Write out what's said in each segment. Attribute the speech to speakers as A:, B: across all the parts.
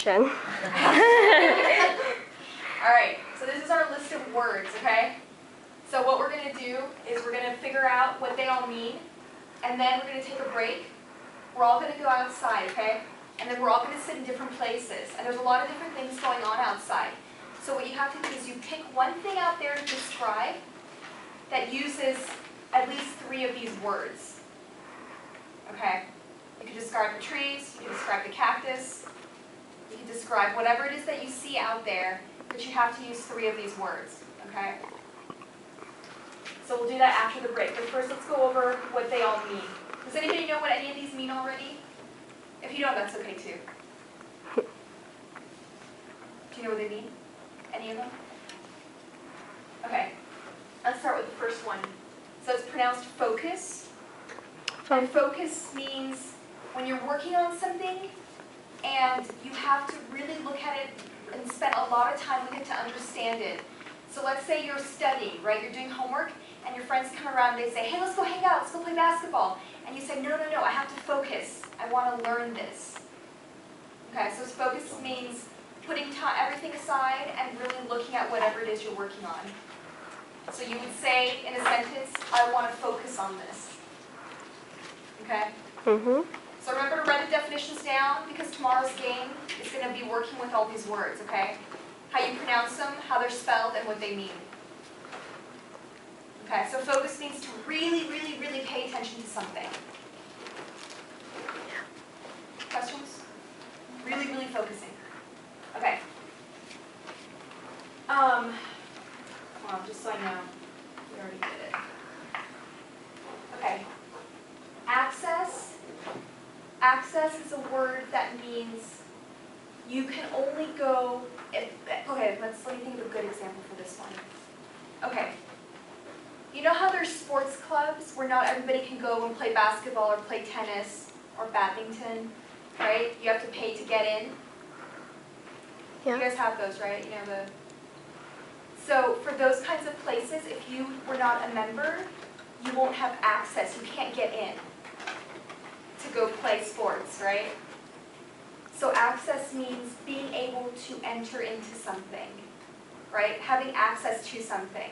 A: question.
B: All right, so this is our list of words, okay? So what we're going to do is we're going to figure out what they all mean, and then we're going to take a break. We're all going to go outside, okay? And then we're all going to sit in different places. And there's a lot of different things going on outside. So what you have to do is you pick one thing out there to describe that uses at least 3 of these words. Okay? You can describe the trees, you can describe the cactus, you can describe whatever it is that you see out there, but you have to use 3 of these words. Okay? So we'll do that after the break. But first let's go over what they all mean. Does anybody know what any of these mean already? If you don't, that's okay too. Do you know what they mean? Any of them? Okay. Let's start with the first one. So it's pronounced focus. And focus means when you're working on something and you have to really look at it and spend a lot of time with it to understand it. So let's say you're studying, right? You're doing homework and your friends come around and they say, hey, let's go hang out, let's go play basketball. And you say, no, no, no, I have to focus. I want to learn this. Okay, so focus means putting everything aside and really looking at whatever it is you're working on. So you would say in a sentence, I want to focus on this. Okay?
A: Mm-hmm.
B: So remember to write the definitions down because tomorrow's game is going to be working with all these words, okay? How you pronounce them, how they're spelled, and what they mean. Okay, so focus means to really, really, really pay attention to something. Questions? Really, really focusing. Okay. Hold on, just so I know. We already did it. Okay. Access. Access is a word that means you can only go. Okay, let me think of a good example for this one. Okay. You know how there's sports clubs where not everybody can go and play basketball or play tennis or badminton, right? You have to pay to get in.
A: Yeah.
B: You guys have those, right? You know So for those kinds of places, if you were not a member, you won't have access. You can't get in to go play sports, right? So access means being able to enter into something, right? Having access to something.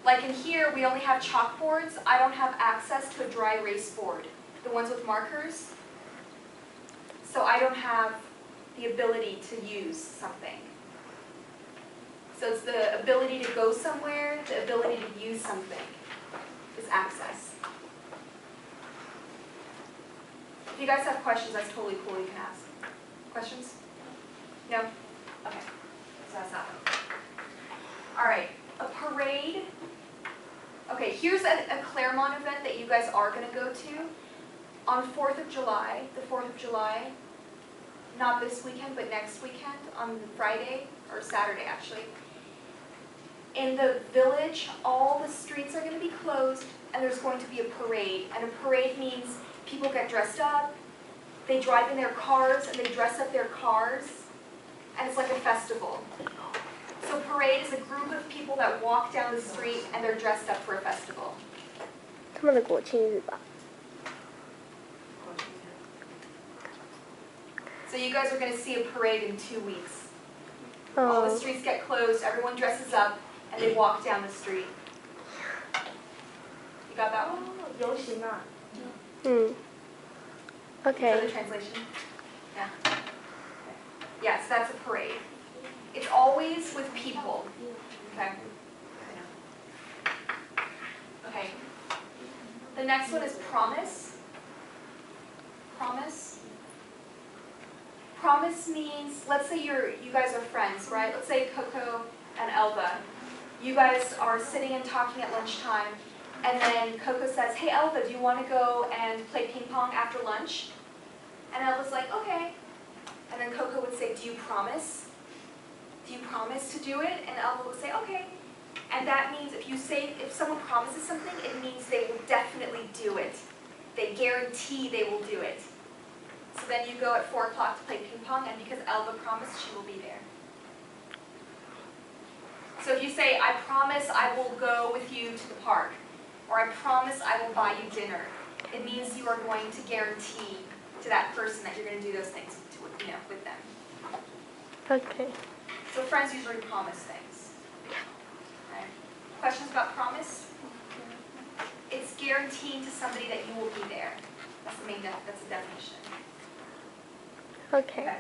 B: Like in here, we only have chalkboards. I don't have access to a dry erase board, the ones with markers. So I don't have the ability to use something. So it's the ability to go somewhere, the ability to use something is access. If you guys have questions, that's totally cool, you can ask. Questions? No? Okay, so that's that one. All right, a parade. Okay, here's a Claremont event that you guys are going to go to on 4th of July, the 4th of July, not this weekend, but next weekend, on Friday, or Saturday actually. In the village, all the streets are going to be closed, and there's going to be a parade. And a parade means people get dressed up, they drive in their cars, and they dress up their cars, and it's like a festival. So parade is a group of people that walk down the street, and they're dressed up for a festival.
A: 他们的国庆日吧。
B: So you guys are going to see a parade in 2 weeks. All the streets get closed, everyone dresses up, and they walk down the street. You got that one?
C: 游行啊。
A: Okay.
B: Is that the translation? Yeah. Okay. Yes, that's a parade. It's always with people. Okay. Okay. The next one is promise. Promise. Promise means, let's say you guys are friends, right? Let's say Coco and Elva. You guys are sitting and talking at lunchtime, and then Coco says, hey Elva, do you want to go and play ping pong after lunch? And Elva's like, okay. And then Coco would say, do you promise? Do you promise to do it? And Elva would say, okay. And that means if someone promises something, it means they will definitely do it. They guarantee they will do it. So then you go at 4 o'clock to play ping pong, and because Elva promised, she will be there. So if you say, I promise I will go with you to the park, or I promise I will buy you dinner, it means you are going to guarantee to that person that you're going to do those things with
A: Okay.
B: So friends usually promise things. Okay. Questions about promise? It's guaranteeing to somebody that you will be there. That's the definition.
A: Okay.
B: Okay.